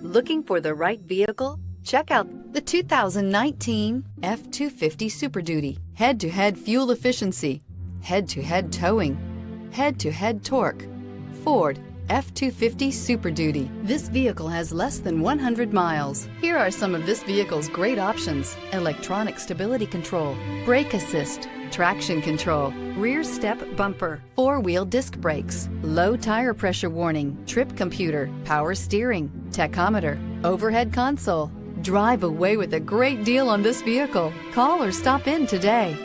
Looking for the right vehicle? Check out the 2019 F-250 Super Duty. Head-to-head fuel efficiency, head-to-head towing, head-to-head torque. Ford F-250 Super Duty. This vehicle has less than 100 miles. Here are some of this vehicle's great options: electronic stability control, brake assist, traction control, rear step bumper, four-wheel disc brakes, low tire pressure warning, trip computer, power steering, tachometer, overhead console. Drive away with a great deal on this vehicle. Call or stop in today.